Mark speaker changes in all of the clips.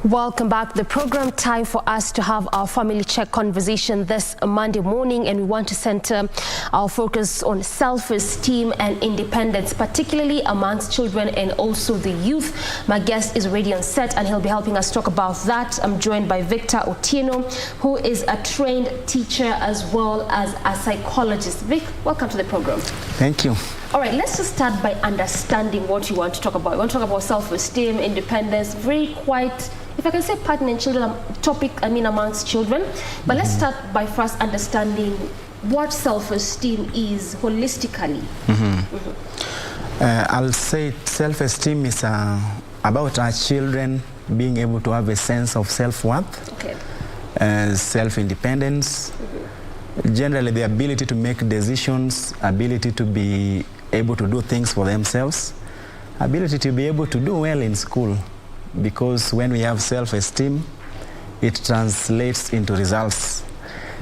Speaker 1: Welcome back to the program. Time for us to have our family check conversation this Monday morning, and we want to center our focus on self-esteem and independence, particularly amongst children and also the youth. My guest is already on set and he'll be helping us talk about that. I'm joined by Victor Otieno, who is a trained teacher as well as a psychologist. Vic, welcome to the program.
Speaker 2: Thank you.
Speaker 1: All right, let's just start by understanding what you want to talk about. You want to talk about self-esteem, independence, very quite, if I can say pertinent children topic, amongst children. But let's start by first understanding what self-esteem is holistically.
Speaker 2: I'll say self-esteem is about our children being able to have a sense of self-worth, self-independence, generally the ability to make decisions, ability to be able to do things for themselves, ability to be able to do well in school, because when we have self-esteem, it translates into results.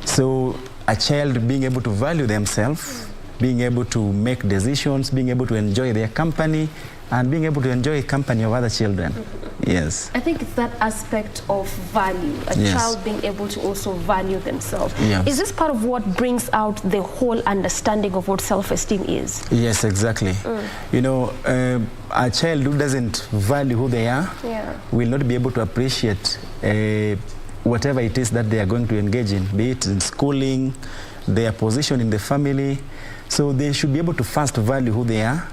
Speaker 2: So a child being able to value themselves, being able to make decisions, being able to enjoy their company, and being able to enjoy company of other children. Yes.
Speaker 1: I think it's that aspect of value, a child being able to also value themselves.
Speaker 2: Yes.
Speaker 1: Is this part of what brings out the whole understanding of what self-esteem is?
Speaker 2: Yes, exactly. You know, a child who doesn't value who they are will not be able to appreciate whatever it is that they are going to engage in, be it in schooling, their position in the family. So they should be able to first value who they are.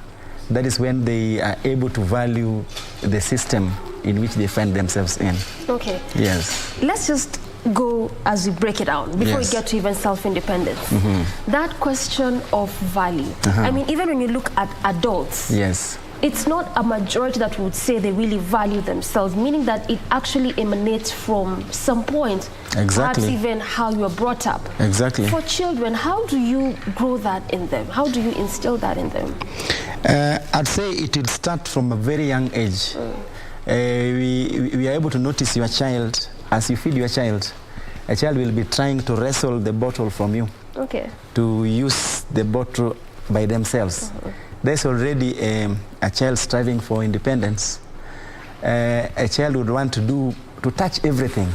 Speaker 2: That is when they are able to value the system in which they find themselves in.
Speaker 1: Okay.
Speaker 2: Yes.
Speaker 1: Let's just go as we break it down before we get to even self-independence. That question of value. I mean, even when you look at adults, it's not a majority that would say they really value themselves, meaning that it actually emanates from some point. Perhaps even how you were brought up. For children, how do you grow that in them? How do you instill that in them?
Speaker 2: I'd say it will start from a very young age. We are able to notice your child. As you feed your child, a child will be trying to wrestle the bottle from you, to use the bottle by themselves. There's already a child striving for independence. A child would want to touch everything.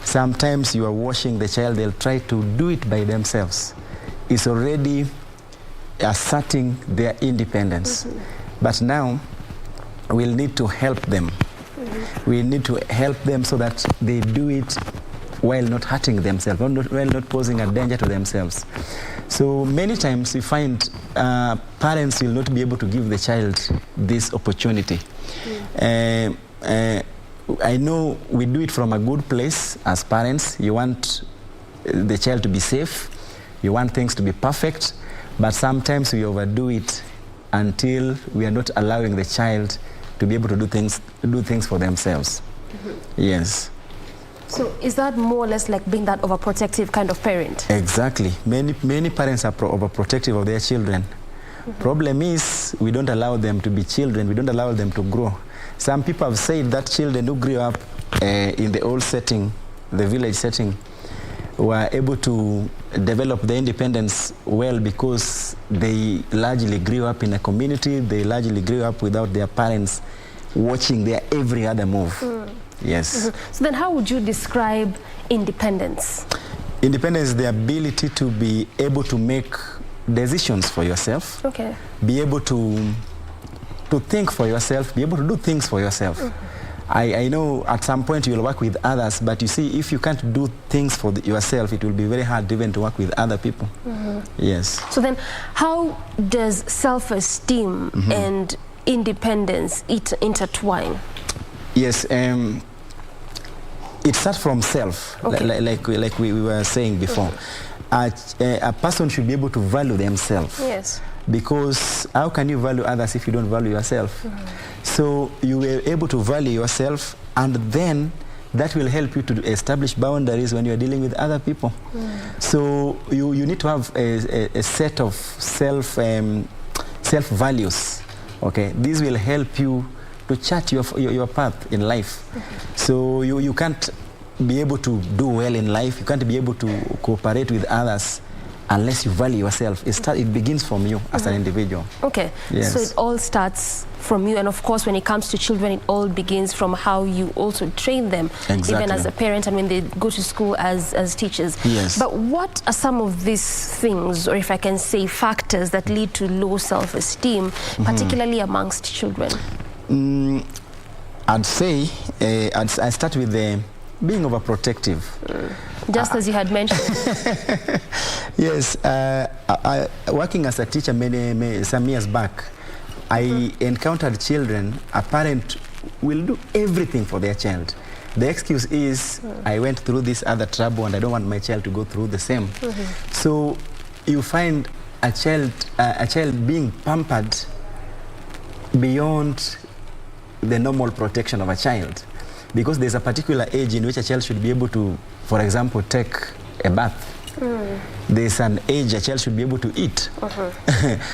Speaker 2: Sometimes you are washing the child, they'll try to do it by themselves. It's already asserting their independence. But now we'll need to help them. We need to help them so that they do it while not hurting themselves, while not posing a danger to themselves. So many times we find parents will not be able to give the child this opportunity. I know we do it from a good place as parents. You want the child to be safe. You want things to be perfect. But sometimes we overdo it until we are not allowing the child to be able to do things for themselves. Yes.
Speaker 1: So is that more or less like being that overprotective kind of parent?
Speaker 2: Exactly. Many parents are overprotective of their children. Problem is, we don't allow them to be children. We don't allow them to grow. Some people have said that children who grew up in the old setting, the village setting, were able to develop their independence well because they largely grew up in a community. They largely grew up without their parents watching their every other move. Yes.
Speaker 1: So then how would you describe independence?
Speaker 2: Independence is the ability to be able to make decisions for yourself, be able to think for yourself, be able to do things for yourself. I know at some point you'll work with others, but you see, if you can't do things for yourself, it will be very hard even to work with other people. Yes.
Speaker 1: So then how does self-esteem and independence intertwine?
Speaker 2: Yes. It starts from self, like we were saying before. A person should be able to value themselves. Because how can you value others if you don't value yourself? So you were able to value yourself, and then that will help you to establish boundaries when you are dealing with other people. So you need to have a set of self-values. This will help you to chart your path in life. So you can't be able to do well in life, you can't be able to cooperate with others unless you value yourself. It begins from you as an individual.
Speaker 1: Okay,
Speaker 2: Yes.
Speaker 1: so it all starts from you, and of course when it comes to children, it all begins from how you also train them,
Speaker 2: Exactly.
Speaker 1: even as a parent and when they go to school as teachers.
Speaker 2: Yes.
Speaker 1: But what are some of these things, or if I can say factors, that lead to low self-esteem, particularly amongst children?
Speaker 2: I'd say, I start with being overprotective.
Speaker 1: Just as you had mentioned.
Speaker 2: Yes, working as a teacher some years back, I encountered children, a parent will do everything for their child. The excuse is, I went through this other trouble and I don't want my child to go through the same. So you find a child being pampered beyond the normal protection of a child, because there's a particular age in which a child should be able to, for example, take a bath. There's an age a child should be able to eat.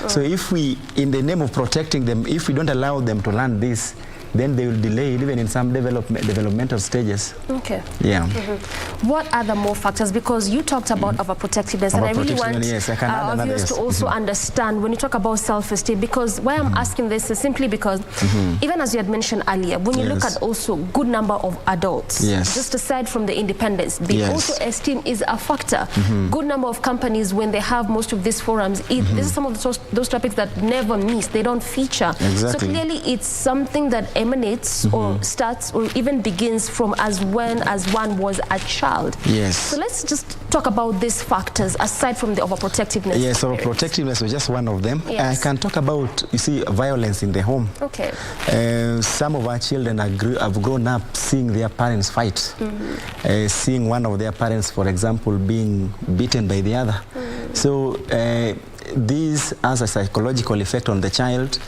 Speaker 2: So if we, in the name of protecting them, if we don't allow them to learn this, then they will delay it even in some developmental stages.
Speaker 1: Okay.
Speaker 2: Yeah.
Speaker 1: What are the more factors? Because you talked about overprotectiveness, and I really want
Speaker 2: yes, I can add
Speaker 1: our
Speaker 2: another,
Speaker 1: viewers
Speaker 2: yes.
Speaker 1: to also understand when you talk about self-esteem, because why I'm asking this is simply because even as you had mentioned earlier, when you look
Speaker 2: Yes.
Speaker 1: at also good number of adults,
Speaker 2: Yes.
Speaker 1: just aside from the independence, the
Speaker 2: Yes.
Speaker 1: also esteem is a factor. Good number of companies, when they have most of these forums, this is some of those topics that never miss, they don't feature. So
Speaker 2: Exactly.
Speaker 1: clearly it's something that emanates or starts or even begins from as one was a child.
Speaker 2: Yes.
Speaker 1: So let's just talk about these factors aside from the overprotectiveness.
Speaker 2: Yes, so protectiveness was just one of them.
Speaker 1: Yes.
Speaker 2: I can talk about, you see, violence in the home.
Speaker 1: Okay.
Speaker 2: Some of our children have grown up seeing their parents fight, seeing one of their parents, for example, being beaten by the other. So this has a psychological effect on the child,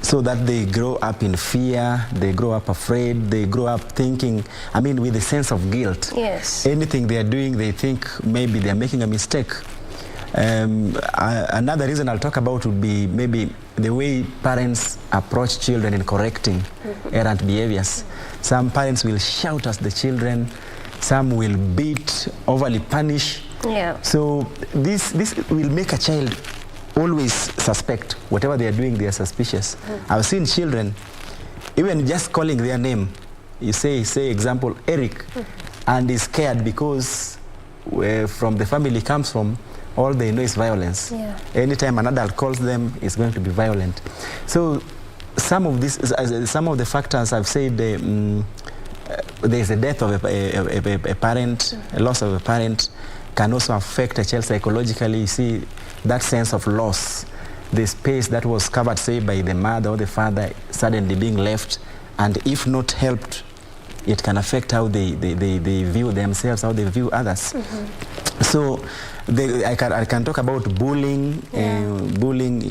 Speaker 2: so that they grow up in fear, they grow up afraid, they grow up thinking, with a sense of guilt.
Speaker 1: Yes.
Speaker 2: Anything they are doing, they think maybe they are making a mistake. Another reason I'll talk about would be maybe the way parents approach children in correcting errant behaviors. Some parents will shout at the children, some will beat, overly punish.
Speaker 1: Yeah.
Speaker 2: So this will make a child always suspect whatever they are doing. They are suspicious. I've seen children, even just calling their name, you say example Eric, and he's scared because from the family he comes from, all they know is violence.
Speaker 1: Yeah.
Speaker 2: Anytime an adult calls them, it's going to be violent. So some of the factors I've said, there's a death of a parent, a loss of a parent can also affect a child psychologically. You see, that sense of loss, the space that was covered, say, by the mother or the father suddenly being left, and if not helped, it can affect how they view themselves, how they view others. So I can talk about bullying, bullying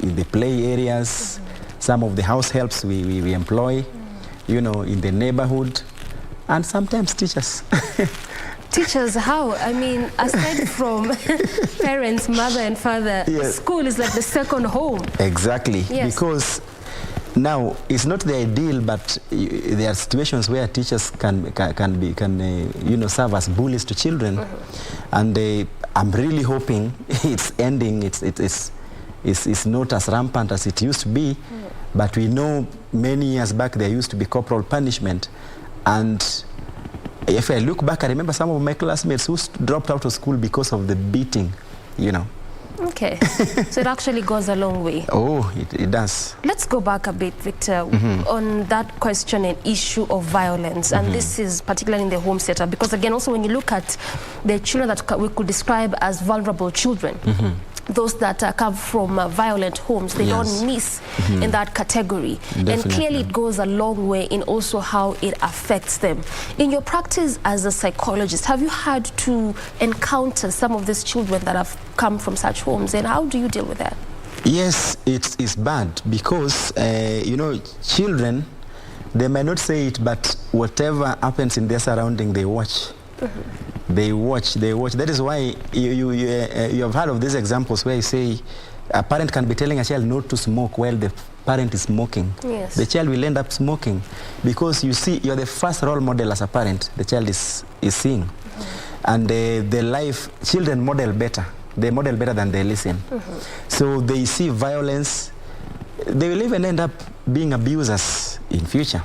Speaker 2: in the play areas, some of the house helps we employ, in the neighborhood, and sometimes teachers.
Speaker 1: Teachers, how? Aside from parents, mother and father,
Speaker 2: Yes.
Speaker 1: school is like the second home.
Speaker 2: Exactly.
Speaker 1: Yes.
Speaker 2: Because now it's not the ideal, but there are situations where teachers can serve as bullies to children, and I'm really hoping it's ending. It's not as rampant as it used to be, but we know many years back there used to be corporal punishment, and if I look back, I remember some of my classmates who dropped out of school because of the beating,
Speaker 1: Okay, so it actually goes a long way.
Speaker 2: Oh, it does.
Speaker 1: Let's go back a bit, Victor, on that question and issue of violence. And this is particularly in the home setup, because again, also when you look at the children that we could describe as vulnerable children, those that come from violent homes, they don't miss in that category.
Speaker 2: Definitely.
Speaker 1: And clearly it goes a long way in also how it affects them. In your practice as a psychologist, have you had to encounter some of these children that have come from such homes, and how do you deal with that?
Speaker 2: Yes, it's bad because, children, they may not say it, but whatever happens in their surrounding, they watch. They watch. That is why you have heard of these examples where you say a parent can be telling a child not to smoke while the parent is smoking.
Speaker 1: Yes.
Speaker 2: The child will end up smoking because you see, you're the first role model as a parent the child is seeing. And the life, children model better They model better than they listen. So they see violence. They will even end up being abusers in future.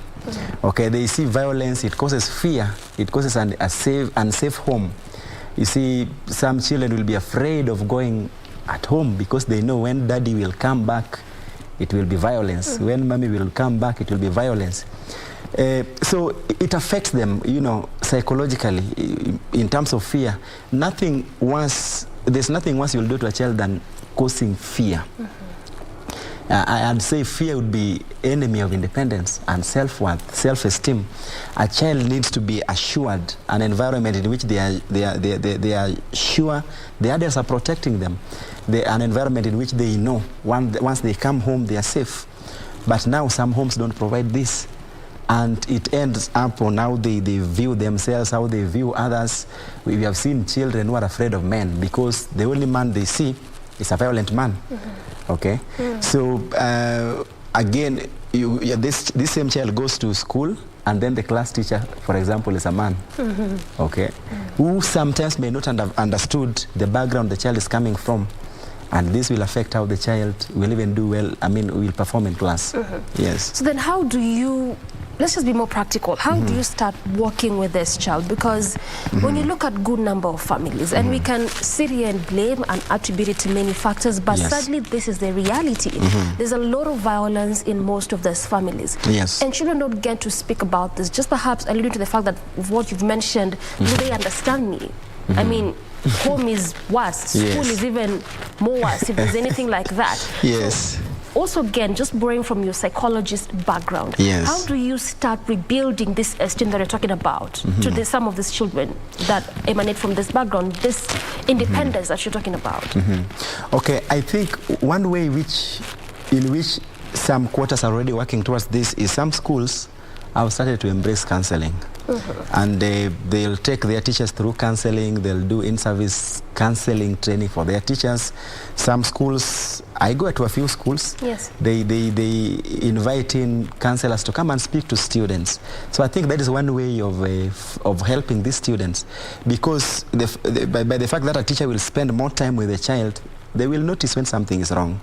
Speaker 2: Okay, they see violence, it causes fear, it causes an unsafe home. You see, some children will be afraid of going at home because they know when daddy will come back, it will be violence. When mommy will come back, it will be violence. So it affects them, you know, psychologically in terms of fear. There's nothing worse you'll do to a child than causing fear. I'd say fear would be enemy of independence and self-worth, self-esteem. A child needs to be assured an environment in which they are sure the adults are protecting them. An environment in which they know once they come home they are safe. But now some homes don't provide this. And it ends up on how they view themselves, how they view others. We have seen children who are afraid of men because the only man they see is a violent man. Okay, so again, this same child goes to school, and then the class teacher, for example, is a man. Okay, who sometimes may not have understood the background the child is coming from, and this will affect how the child will even do well. I mean, will perform in class. Yes.
Speaker 1: So then, how do you? Let's just be more practical. How do you start working with this child? Because when you look at good number of families, and we can sit here and blame and attribute it to many factors, but sadly this is the reality. There's a lot of violence in most of these families.
Speaker 2: Yes.
Speaker 1: And children don't get to speak about this, just perhaps alluding to the fact that what you've mentioned, do they understand me? I mean, home is worse, school is even more worse, if there's anything like that.
Speaker 2: Yes.
Speaker 1: So, also, again, just borrowing from your psychologist background, how do you start rebuilding this esteem that you're talking about to some of these children that emanate from this background, this independence that you're talking about?
Speaker 2: Okay, I think one way in which some quarters are already working towards this is some schools have started to embrace counseling. And they'll take their teachers through counseling. They'll do in-service counseling training for their teachers. Some schools, I go to a few schools, they invite in counselors to come and speak to students. So I think that is one way of helping these students, because by the fact that a teacher will spend more time with the child, they will notice when something is wrong.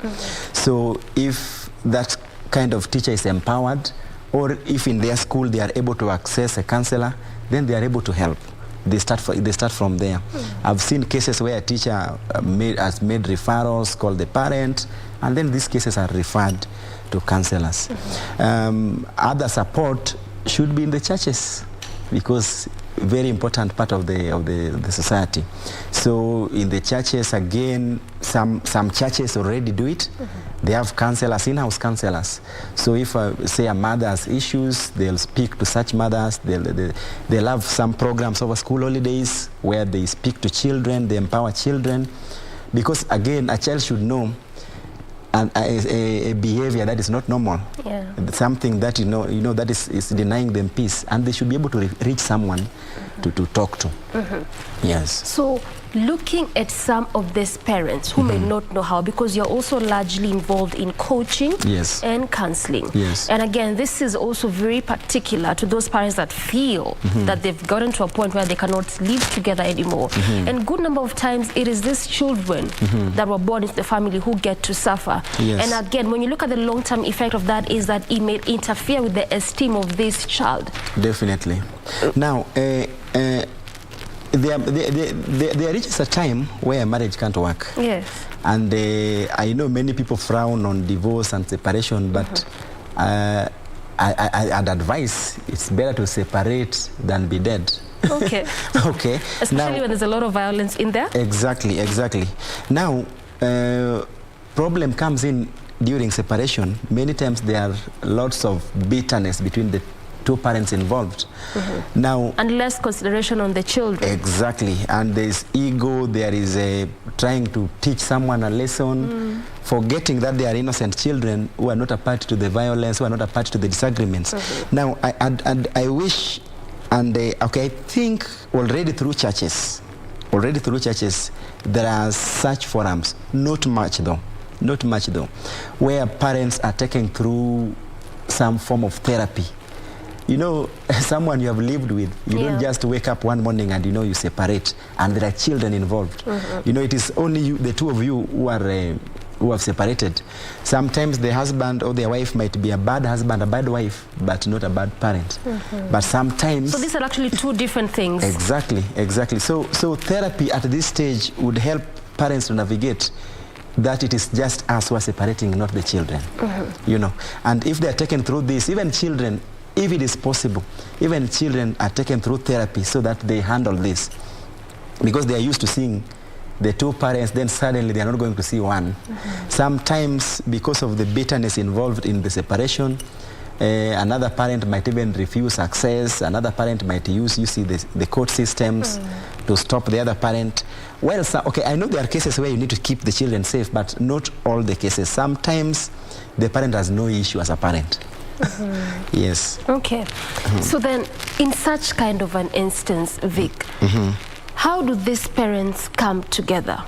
Speaker 2: So if that kind of teacher is empowered, or if in their school they are able to access a counselor, then they are able to help. They start from there. I've seen cases where a teacher has made referrals, called the parent, and then these cases are referred to counselors. Other support should be in the churches, because very important part of the society. So in the churches, again, some churches already do it. They have counselors, in-house counselors. So if, say, a mother has issues, they'll speak to such mothers. They'll have some programs over school holidays where they speak to children, they empower children. Because, again, a child should know a behavior that is not normal. Something that, you know that is denying them peace. And they should be able to reach someone to talk to. Yes.
Speaker 1: So, looking at some of these parents who may not know how, because you're also largely involved in coaching and counseling. And again, this is also very particular to those parents that feel that they've gotten to a point where they cannot live together anymore. And good number of times it is these children that were born into the family who get to suffer. And again, when you look at the long-term effect of that, is that it may interfere with the esteem of this child.
Speaker 2: Definitely. Now, there reaches a time where marriage can't work. And I know many people frown on divorce and separation, but I'd advise it's better to separate than be dead. Okay.
Speaker 1: Especially when there's a lot of violence in there.
Speaker 2: Exactly. Now, problem comes in during separation. Many times there are lots of bitterness between the two parents involved. Now,
Speaker 1: and less consideration on the children.
Speaker 2: Exactly. And there is ego, there is trying to teach someone a lesson, forgetting that they are innocent children who are not a party to the violence, who are not a party to the disagreements. Now, I wish, and okay, I think already through churches, there are such forums, not much though, where parents are taken through some form of therapy. you know, someone you have lived with, you don't just wake up one morning and, you know, you separate, and there are children involved. You know, it is only you, the two of you, who have separated. Sometimes the husband or their wife might be a bad husband, a bad wife, but not a bad parent. But sometimes...
Speaker 1: So these are actually two different things.
Speaker 2: Exactly, exactly. So therapy at this stage would help parents to navigate that it is just us who are separating, not the children. You know, and if they are taken through this, even children, if it is possible, even children are taken through therapy so that they handle this, because they are used to seeing the two parents, then suddenly they are not going to see one. Sometimes because of the bitterness involved in the separation, another parent might even refuse access, another parent might use, you see, the court systems to stop the other parent. Well, okay, I know there are cases where you need to keep the children safe, but not all the cases. Sometimes the parent has no issue as a parent. Yes. Okay.
Speaker 1: So then, in such kind of an instance, Vic, how do these parents come together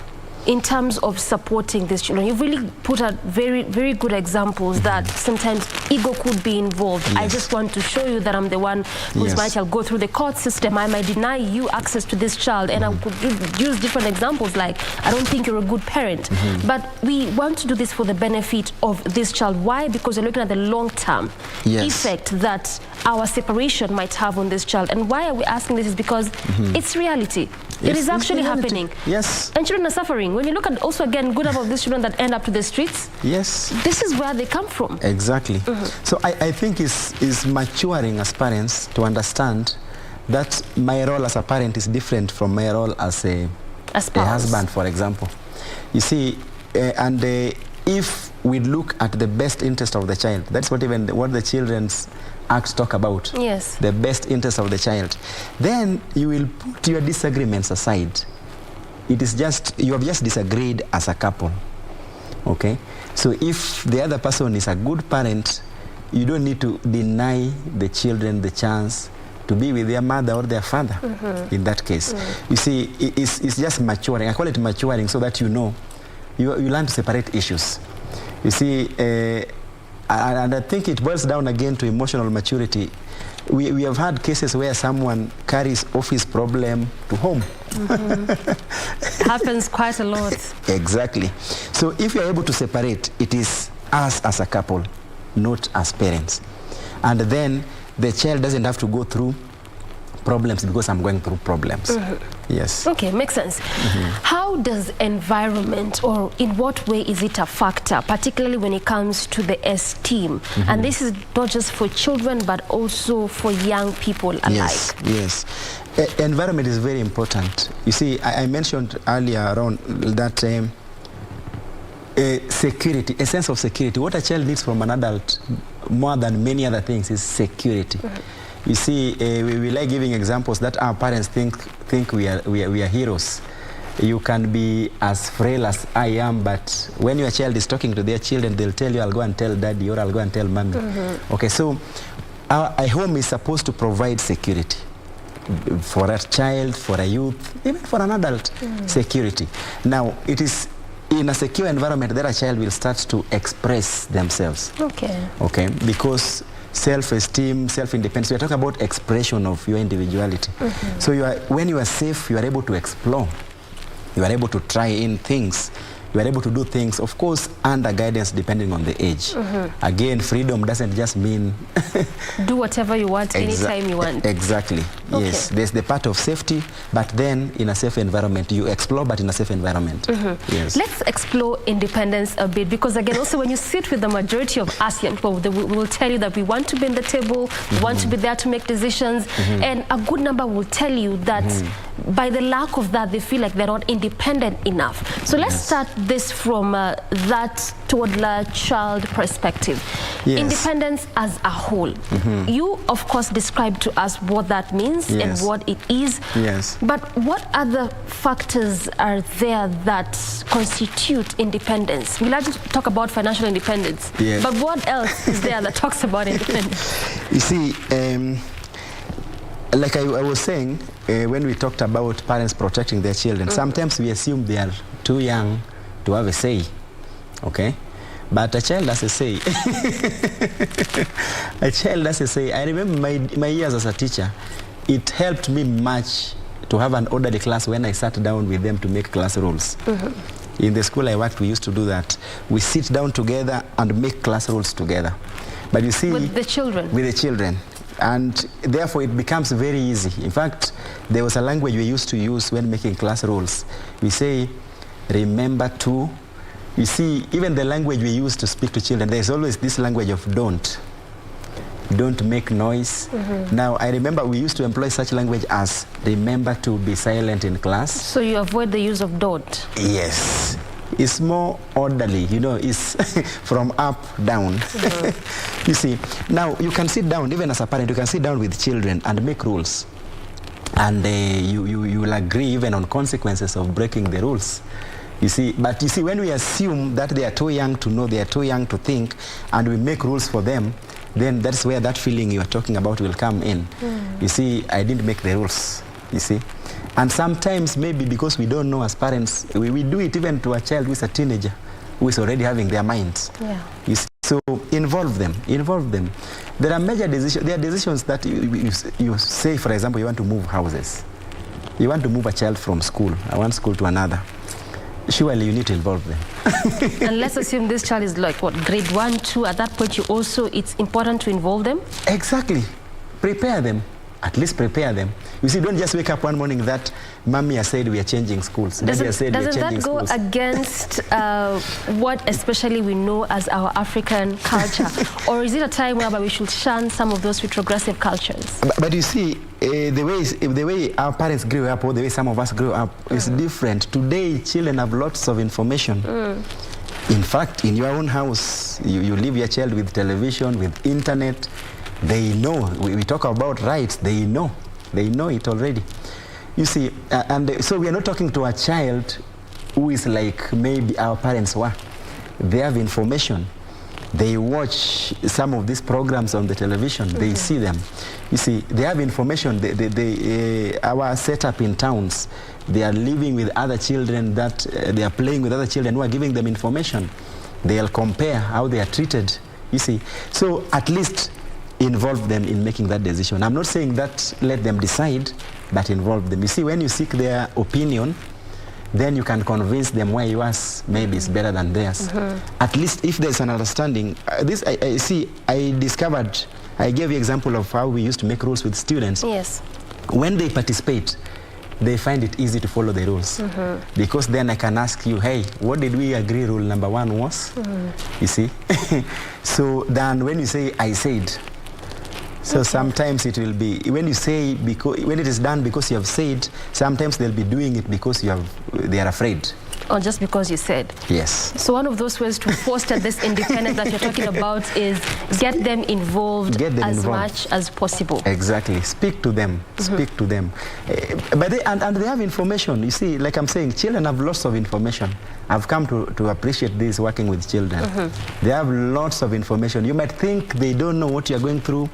Speaker 1: in terms of supporting these children? You've really put out very, very good examples that sometimes ego could be involved. I just want to show you that I'm the one who's my child. Go through the court system. I might deny you access to this child. And I could use different examples like, I don't think you're a good parent. But we want to do this for the benefit of this child. Why? Because we're looking at the long-term effect that our separation might have on this child. And why are we asking this is because it's reality. It is actually happening.
Speaker 2: Yes.
Speaker 1: And children are suffering. When you look at also again good number of these children that end up to the streets, this is where they come from.
Speaker 2: Exactly. So I think it's maturing as parents to understand that my role as a parent is different from my role as a husband, for example. You see, if we look at the best interest of the child, that's what even what the children's acts talk about. The best interest of the child. Then you will put your disagreements aside. It is just, you have just disagreed as a couple. Okay? So if the other person is a good parent, you don't need to deny the children the chance to be with their mother or their father in that case. You see, it's just maturing. I call it maturing so that you know, you learn to separate issues. You see, and I think it boils down again to emotional maturity. We have had cases where someone carries office problem to home.
Speaker 1: Happens quite a lot.
Speaker 2: Exactly. So if you're able to separate, it is us as a couple, not as parents. And then the child doesn't have to go through problems because I'm going through problems. Yes.
Speaker 1: Okay, makes sense. How does environment, or in what way is it a factor, particularly when it comes to the esteem? And this is not just for children, but also for young people alike.
Speaker 2: Yes. Environment is very important. You see, I mentioned earlier around that security, a sense of security. What a child needs from an adult more than many other things is security. You see, we like giving examples that our parents think we are heroes. You can be as frail as I am, but when your child is talking to their children, they'll tell you, I'll go and tell daddy, or I'll go and tell mommy. Okay, so a home is supposed to provide security for a child, for a youth, even for an adult, security. Now, it is in a secure environment that a child will start to express themselves. Okay, because self-esteem, self-independence, we are talking about expression of your individuality. So when you are safe, you are able to explore. You are able to try in things. You are able to do things, of course, under guidance depending on the age. Again, freedom doesn't just mean...
Speaker 1: do whatever you want, anytime you want.
Speaker 2: Exactly. Yes. There's the part of safety, but then in a safe environment. You explore, but in a safe environment. Yes.
Speaker 1: Let's explore independence a bit, because again, also when you sit with the majority of us young people, we will tell you that we want to be in the table, we want to be there to make decisions, and a good number will tell you that by the lack of that, they feel like they're not independent enough. So let's start this from that toddler child perspective. Independence as a whole. You, of course, described to us what that means and what it is. But what other factors are there that constitute independence? We like to talk about financial independence, but what else is there that talks about independence?
Speaker 2: You see, like I was saying, when we talked about parents protecting their children, sometimes we assume they are too young to have a say, okay? But a child has a say. A child has a say. I remember my years as a teacher. It helped me much to have an orderly class when I sat down with them to make class rules. In the school I worked, we used to do that. We sit down together and make class rules together. But you see,
Speaker 1: with the children?
Speaker 2: With the children. And therefore it becomes very easy. In fact, there was a language we used to use when making class rules. We say, remember to. You see, even the language we use to speak to children, there's always this language of don't. Don't make noise. Now, I remember we used to employ such language as remember to be silent in class.
Speaker 1: So you avoid the use of don't?
Speaker 2: Yes. It's more orderly, you know, it's from up, down. You see, now you can sit down, even as a parent, you can sit down with children and make rules. And you will agree even on consequences of breaking the rules. You see, but you see, when we assume that they are too young to know, they are too young to think, and we make rules for them, then that's where that feeling you are talking about will come in. You see, I didn't make the rules, you see. And sometimes maybe because we don't know as parents, we do it even to a child who is a teenager, who is already having their minds. You see, so involve them, involve them. There are major decisions, there are decisions that you say, for example, you want to move houses. You want to move a child from school, one school to another. Surely you need to involve them.
Speaker 1: And let's assume this child is like, what, grade 1, 2, at that point it's important to involve them?
Speaker 2: Exactly. Prepare them. At least prepare them. You see, don't just wake up one morning that mommy has said we are changing schools.
Speaker 1: Doesn't that go against what especially we know as our African culture? Or is it a time whereby we should shun some of those retrogressive cultures?
Speaker 2: But you see, the way our parents grew up or the way some of us grew up is different. Today, children have lots of information. In fact, in your own house, you leave your child with television, with internet. They know. We talk about rights. They know. They know it already. You see, so we are not talking to a child who is like maybe our parents were. They have information. They watch some of these programs on the television. They see them. You see, they have information. Our setup in towns, they are living with other children that they are playing with other children who are giving them information. They'll compare how they are treated. You see, so at least involve them in making that decision. I'm not saying that let them decide, but involve them. You see, when you seek their opinion, then you can convince them why yours maybe is better than theirs. At least if there's an understanding. I discovered, I gave you example of how we used to make rules with students.
Speaker 1: Yes.
Speaker 2: When they participate, they find it easy to follow the rules. Because then I can ask you, hey, what did we agree rule number 1 was? You see? So then when you say, I said, so sometimes it will be, when you say, when it is done because you have said, sometimes they'll be doing it because they are afraid.
Speaker 1: Or just because you said.
Speaker 2: Yes.
Speaker 1: So one of those ways to foster this independence that you're talking about is get them involved as much as possible.
Speaker 2: Exactly. Speak to them. Speak to them. But they have information. You see, like I'm saying, children have lots of information. I've come to appreciate this working with children. They have lots of information. You might think they don't know what you're going through.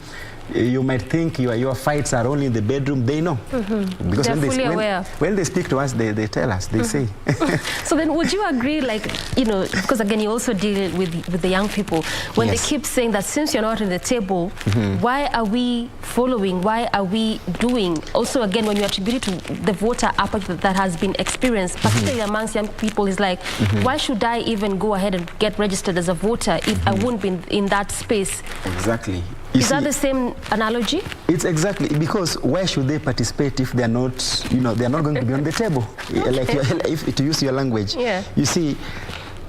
Speaker 2: You might think your fights are only in the bedroom. They know. Because when they speak to us, they tell us, they say.
Speaker 1: So then would you agree, like, you know, because again, you also deal with the young people, when they keep saying that since you're not at the table, why are we following? Why are we doing? Also, again, when you attribute it to the voter apathy that has been experienced, particularly amongst young people, is like, why should I even go ahead and get registered as a voter if I won't be in that space?
Speaker 2: Exactly.
Speaker 1: Is that the same analogy?
Speaker 2: It's exactly, because why should they participate if they're not, you know, they're not going to be on the table? Like, if to use your language. You see,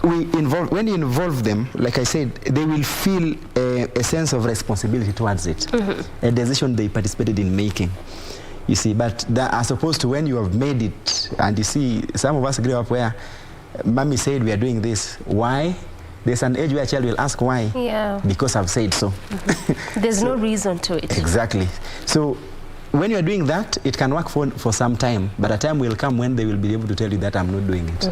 Speaker 2: when you involve them, like I said, they will feel a sense of responsibility towards it, a decision they participated in making. You see, but as opposed to when you have made it, and you see, some of us grew up where mommy said we are doing this. Why? There's an age where a child will ask why. Because I've said so.
Speaker 1: There's no reason to it.
Speaker 2: Exactly. So when you're doing that, it can work for some time, but a time will come when they will be able to tell you that I'm not doing it.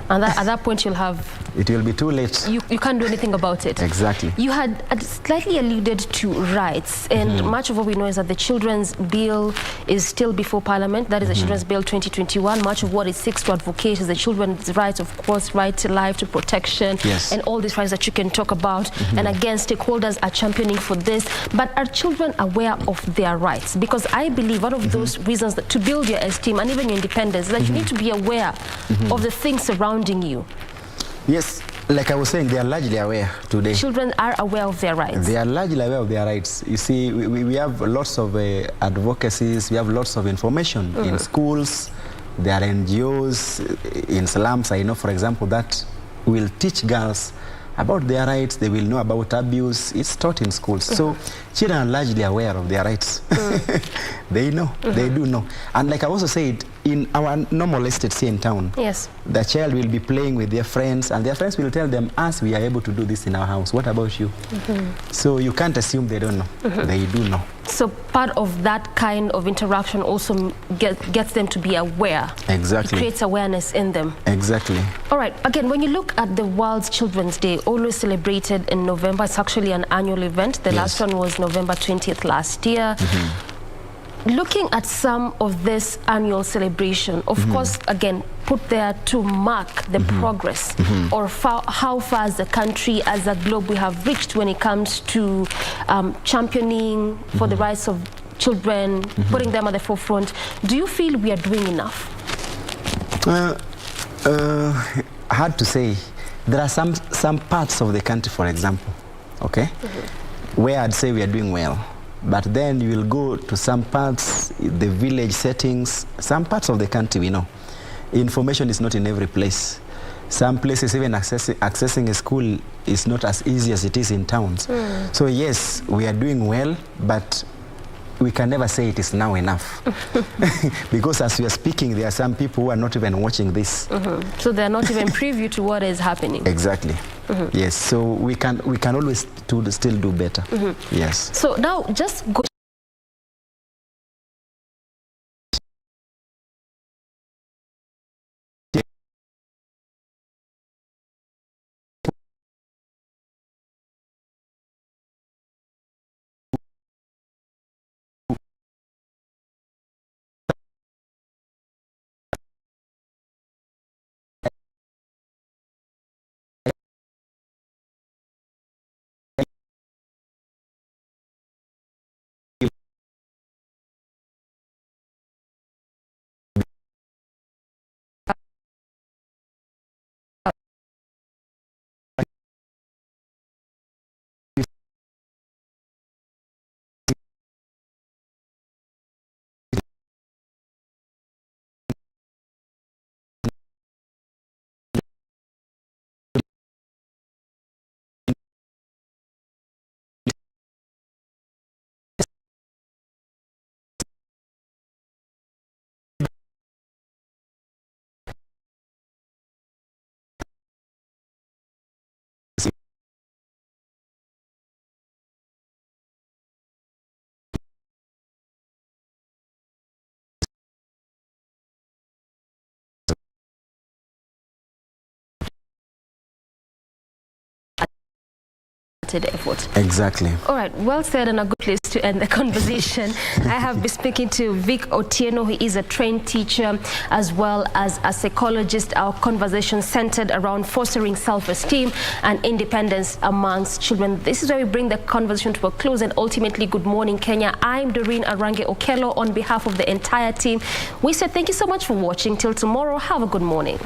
Speaker 1: And at that point, you'll have
Speaker 2: it will be too late.
Speaker 1: You can't do anything about it.
Speaker 2: Exactly.
Speaker 1: You had slightly alluded to rights, and much of what we know is that the Children's Bill is still before Parliament. That is the Children's Bill 2021. Much of what it seeks to advocate is the children's rights, of course, right to life, to protection, and all these rights that you can talk about. And again, stakeholders are championing for this. But are children aware of their rights? Because I believe one of those reasons that to build your esteem and even your independence is that you need to be aware of the things surrounding you.
Speaker 2: Yes, like I was saying, they are largely aware today.
Speaker 1: Children are aware of their rights.
Speaker 2: They are largely aware of their rights. You see, we have lots of advocacies, we have lots of information in schools. There are NGOs in slums, I know, for example, that will teach girls about their rights. They will know about abuse. It's taught in schools. So children are largely aware of their rights. They know, they do know. And like I also said, in our normal estates here in town, the child will be playing with their friends, and their friends will tell them, as we are able to do this in our house, what about you? So you can't assume they don't know. They do know.
Speaker 1: So part of that kind of interaction also gets them to be aware.
Speaker 2: Exactly.
Speaker 1: It creates awareness in them.
Speaker 2: Exactly.
Speaker 1: All right. Again, when you look at the World's Children's Day, always celebrated in November, it's actually an annual event. The last one was November 20th last year. Looking at some of this annual celebration, of course, again, put there to mark the progress or how far as the country, as a globe, we have reached when it comes to championing for the rights of children, putting them at the forefront. Do you feel we are doing enough?
Speaker 2: Hard to say. There are some parts of the country, for example, where I'd say we are doing well. But then you will go to some parts, the village settings, some parts of the country we know. Information is not in every place. Some places even accessing a school is not as easy as it is in towns. So yes, we are doing well, but we can never say it is now enough. Because as we are speaking, there are some people who are not even watching this.
Speaker 1: So they are not even privy to what is happening.
Speaker 2: Exactly. Yes, so we can always still do better. Yes.
Speaker 1: So now just go. Effort.
Speaker 2: Exactly.
Speaker 1: All right, well said, and a good place to end the conversation. I have been speaking to Vic Otieno, who is a trained teacher as well as a psychologist. Our conversation centered around fostering self-esteem and independence amongst children. This is where we bring the conversation to a close, and ultimately, good morning, Kenya. I'm Doreen Arange Okelo on behalf of the entire team. We said thank you so much for watching. Till tomorrow, have a good morning.